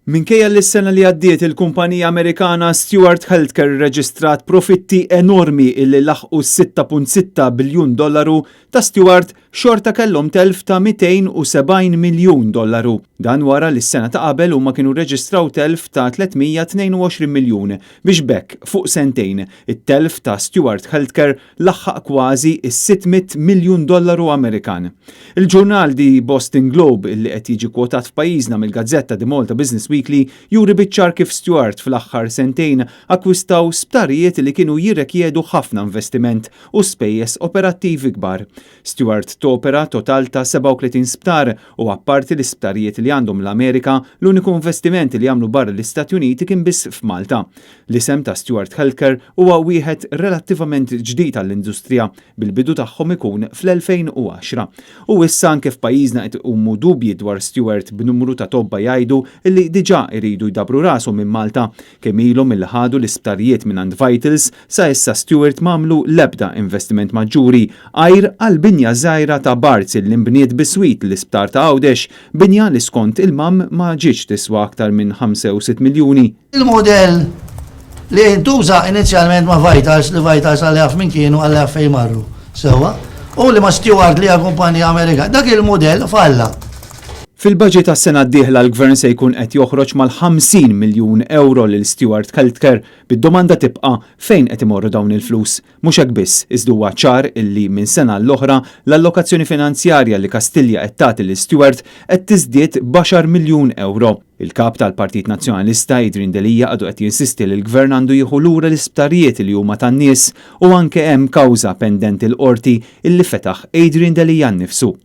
Minkejja li s-sena li għaddiet il-kumpanija Amerikana Stewart Healthcare reġistrat profitti enormi illi laħqu 6.6 biljun dollaru, ta' Stewart xorta kellhom telf ta' 270 miljun dollaru. Dan wara li s-sena ta' qabel huma kienu reġistraw telf ta' 322 miljun biex bekk fuq sentejn it-telf ta' Stewart Healthcare laħħaq kważi is-600 miljun dollaru Amerikan. Il-ġurnal di Boston Globe illi qed jiġi kwotat f'pajjiżna mill-Gazzetta di Malta Business Weekly juri biċċar kif Stewart fl-aħħar sentejn akkwistaw sptarijiet li kienu jirrekjedu ħafna investiment u spejjeż operattivi kbar. Stewart topera total ta' 37 sptar u apparti l-isptarijiet li għandhom l-Amerika, l-uniku investimenti li għamlu barra l-Istati Uniti kien biss f'Malta. L-isem ta' Stewart Healthcare huwa wieħed relattivament ġdid għall-industrija bil-bidu tagħhom ikun fl-2010. U issa anke f'pajjiżna qed iqumu dubji dwar Stewart b'numru ta' tobba jgħidu li diġà iridu jdabru rashom minn Malta kemm ilhom illi ħadu l-isptarijiet minn għand Vitals sa issa Stewart m'għamlu l-ebda investiment maġġuri għajr għal binja żgħira ta' Barts li nbniet biswit l-isptar ta' Għawdex, binja li skont il-mam ma ġietx tiswa aktar minn 5 miljuni. Il-modell li ntuża inizjalment ma' Vitals li Vitals għal minn kienu għal fejn marru. Sewa, u li ma' Stewart li għal kumpanija Amerika, dak il-modell falla. Fil-budget tas-sena d-dieħla l-Gvern se jkun qed joħroġ mal-50 miljun euro lil Stewart Healthcare bid-domanda tibqa' fejn qed imorru dawn il-flus. Mhux hekk biss, iżda huwa ċar illi minn sena l-oħra l-allokazzjoni finanzjarja li Kastilja qed tagħti lil Stewart qed tiżdied b'10 miljun euro. Il-kap tal-Partit Nazzjonalista Adrian Delija għadu qed jinsisti li l-Gvern għandu jieħu lura l-isptarijiet li huma tan-nies u anke hemm kawża pendenti l-qorti illi fetaħ Adrian Delija nnifsu.